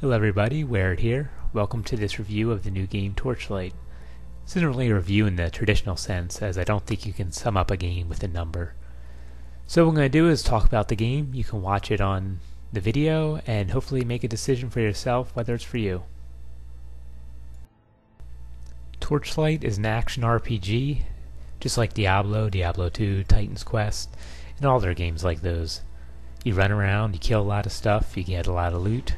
Hello everybody, Ware here. Welcome to this review of the new game Torchlight. This isn't really a review in the traditional sense, as I don't think you can sum up a game with a number. So what I'm going to do is talk about the game. You can watch it on the video and hopefully make a decision for yourself whether it's for you. Torchlight is an action RPG, just like Diablo, Diablo 2, Titan's Quest, and all their games like those. You run around, you kill a lot of stuff, you get a lot of loot,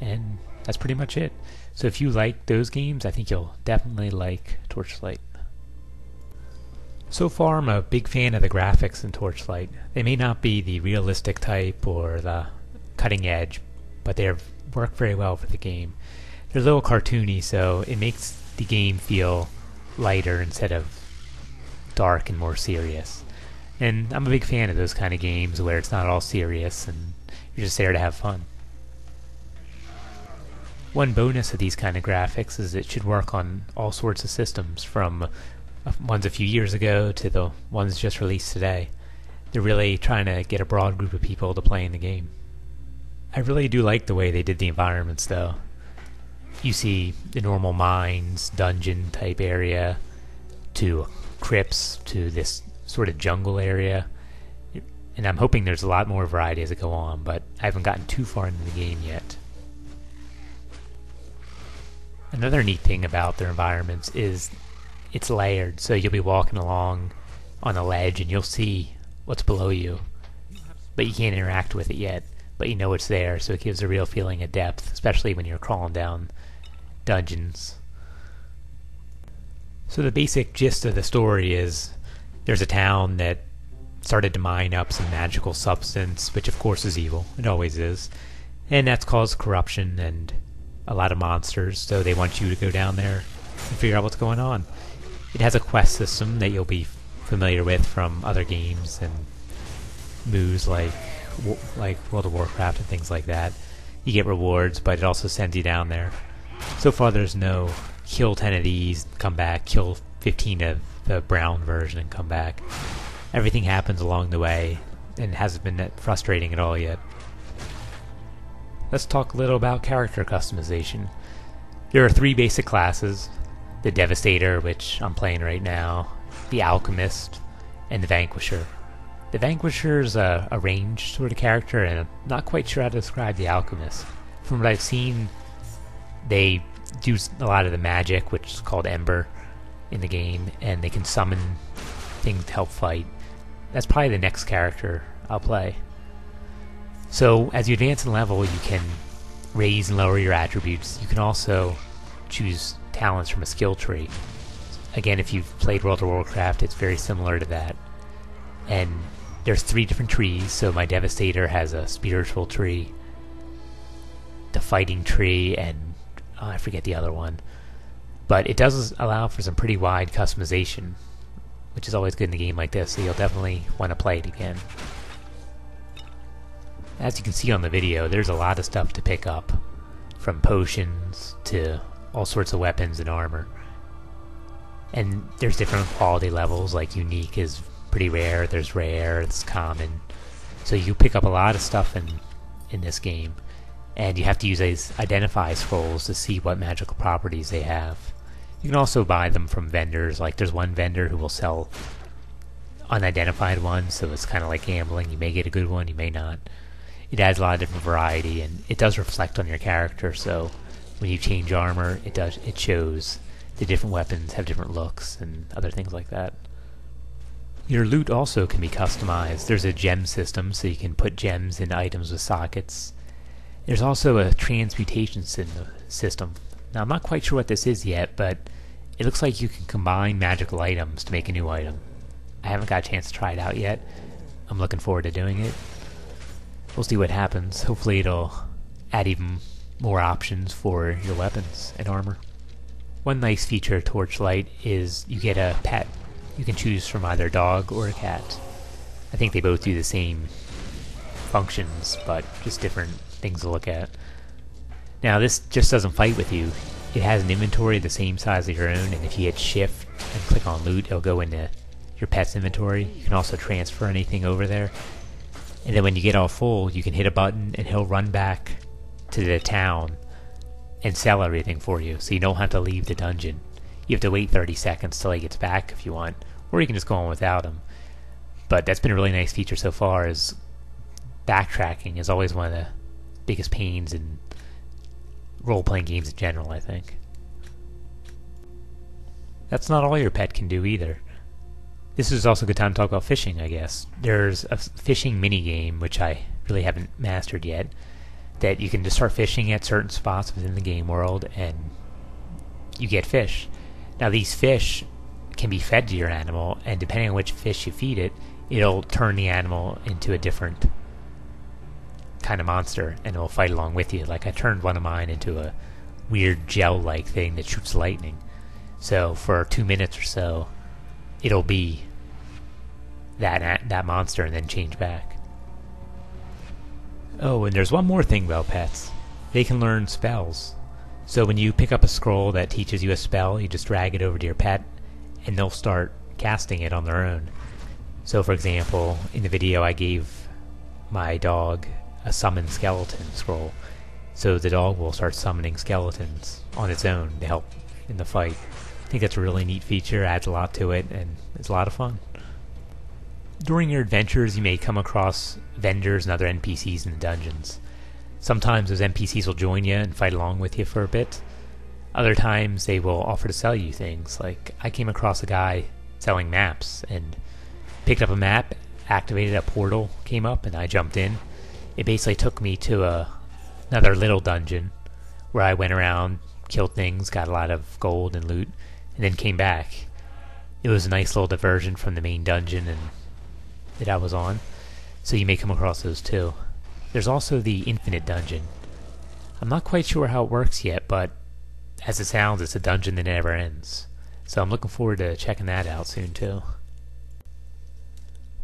and that's pretty much it. So if you like those games, I think you'll definitely like Torchlight. So far, I'm a big fan of the graphics in Torchlight. They may not be the realistic type or the cutting edge, but they work very well for the game. They're a little cartoony, so it makes the game feel lighter instead of dark and more serious. And I'm a big fan of those kind of games where it's not all serious and you're just there to have fun. One bonus of these kind of graphics is it should work on all sorts of systems, from ones a few years ago to the ones just released today. They're really trying to get a broad group of people to play in the game. I really do like the way they did the environments though. You see the normal mines, dungeon type area, to crypts, to this sort of jungle area. And I'm hoping there's a lot more variety as it go on, but I haven't gotten too far into the game yet. Another neat thing about their environments is it's layered, so you'll be walking along on a ledge and you'll see what's below you, but you can't interact with it yet, but you know it's there, so it gives a real feeling of depth, especially when you're crawling down dungeons. So the basic gist of the story is there's a town that started to mine up some magical substance, which of course is evil, it always is, and that's caused corruption and a lot of monsters, so they want you to go down there and figure out what's going on. It has a quest system that you'll be familiar with from other games and moves like World of Warcraft and things like that. You get rewards, but it also sends you down there. So far there's no kill 10 of these, come back, kill 15 of the brown version and come back. Everything happens along the way and hasn't been that frustrating at all yet. Let's talk a little about character customization. There are three basic classes: the Devastator, which I'm playing right now, the Alchemist, and the Vanquisher. The Vanquisher is a ranged sort of character, and I'm not quite sure how to describe the Alchemist. From what I've seen, they do a lot of the magic, which is called Ember, in the game, and they can summon things to help fight. That's probably the next character I'll play. So as you advance in level, you can raise and lower your attributes. You can also choose talents from a skill tree. Again, if you've played World of Warcraft, it's very similar to that. And there's three different trees, so my Devastator has a spiritual tree, the fighting tree, and I forget the other one. But it does allow for some pretty wide customization, which is always good in a game like this, so you'll definitely want to play it again. As you can see on the video, there's a lot of stuff to pick up, from potions to all sorts of weapons and armor. And there's different quality levels, like unique is pretty rare, there's rare, it's common. So you pick up a lot of stuff in this game, and you have to use these identify scrolls to see what magical properties they have. You can also buy them from vendors, like there's one vendor who will sell unidentified ones, so it's kind of like gambling. You may get a good one, you may not. It adds a lot of different variety, and it does reflect on your character, so when you change armor, it shows the different weapons have different looks and other things like that. Your loot also can be customized. There's a gem system, so you can put gems in items with sockets. There's also a transmutation system. Now I'm not quite sure what this is yet, but it looks like you can combine magical items to make a new item. I haven't got a chance to try it out yet. I'm looking forward to doing it. We'll see what happens. Hopefully it'll add even more options for your weapons and armor. One nice feature of Torchlight is you get a pet. You can choose from either a dog or a cat. I think they both do the same functions, but just different things to look at. Now this just doesn't fight with you. It has an inventory the same size as your own, and if you hit shift and click on loot, it'll go into your pet's inventory. You can also transfer anything over there. And then when you get all full, you can hit a button and he'll run back to the town and sell everything for you, so you don't have to leave the dungeon. You have to wait 30 seconds till he gets back if you want, or you can just go on without him. But that's been a really nice feature so far, is backtracking is always one of the biggest pains in role-playing games in general, I think. That's not all your pet can do either. This is also a good time to talk about fishing, I guess. There's a fishing mini-game, which I really haven't mastered yet, that you can just start fishing at certain spots within the game world, and you get fish. Now these fish can be fed to your animal, and depending on which fish you feed it, it'll turn the animal into a different kind of monster, and it'll fight along with you. Like I turned one of mine into a weird gel-like thing that shoots lightning. So for 2 minutes or so, it'll be that monster and then change back. Oh, and there's one more thing about pets. They can learn spells. So when you pick up a scroll that teaches you a spell, you just drag it over to your pet, and they'll start casting it on their own. So for example, in the video I gave my dog a summon skeleton scroll. So the dog will start summoning skeletons on its own to help in the fight. I think that's a really neat feature, adds a lot to it, and it's a lot of fun. During your adventures, you may come across vendors and other NPCs in the dungeons. Sometimes those NPCs will join you and fight along with you for a bit. Other times they will offer to sell you things. Like, I came across a guy selling maps, and picked up a map, activated a portal, came up, and I jumped in. It basically took me to another little dungeon, where I went around, killed things, got a lot of gold and loot, and then came back. It was a nice little diversion from the main dungeon that I was on, so you may come across those too. There's also the Infinite Dungeon. I'm not quite sure how it works yet, but as it sounds, it's a dungeon that never ends. So I'm looking forward to checking that out soon too.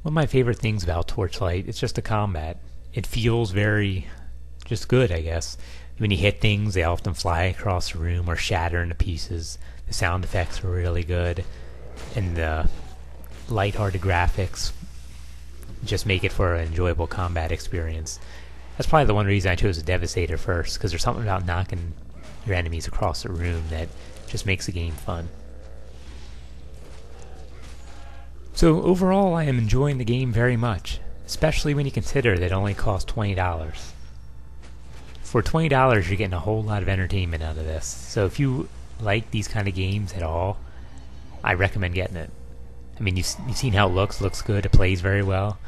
One of my favorite things about Torchlight is just the combat. It feels very just good, I guess. When you hit things, they often fly across the room or shatter into pieces. The sound effects are really good, and the lighthearted graphics just make it for an enjoyable combat experience. That's probably the one reason I chose the Devastator first, because there's something about knocking your enemies across the room that just makes the game fun. So overall, I am enjoying the game very much, especially when you consider that it only costs $20. For $20, you're getting a whole lot of entertainment out of this. So if you like these kind of games at all, I recommend getting it. I mean, you've seen how it looks good, it plays very well,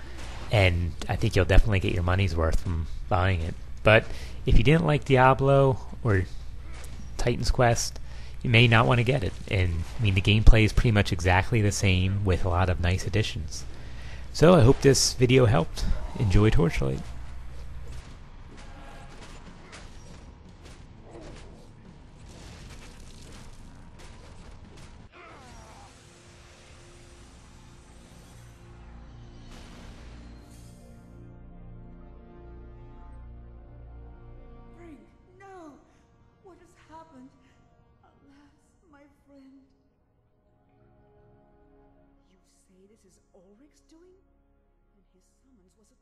and I think you'll definitely get your money's worth from buying it. But if you didn't like Diablo or Titan's Quest, you may not want to get it. And I mean, the gameplay is pretty much exactly the same with a lot of nice additions. So I hope this video helped. Enjoy Torchlight. What has happened? Alas, my friend. You say this is Ulrich's doing? And his summons was a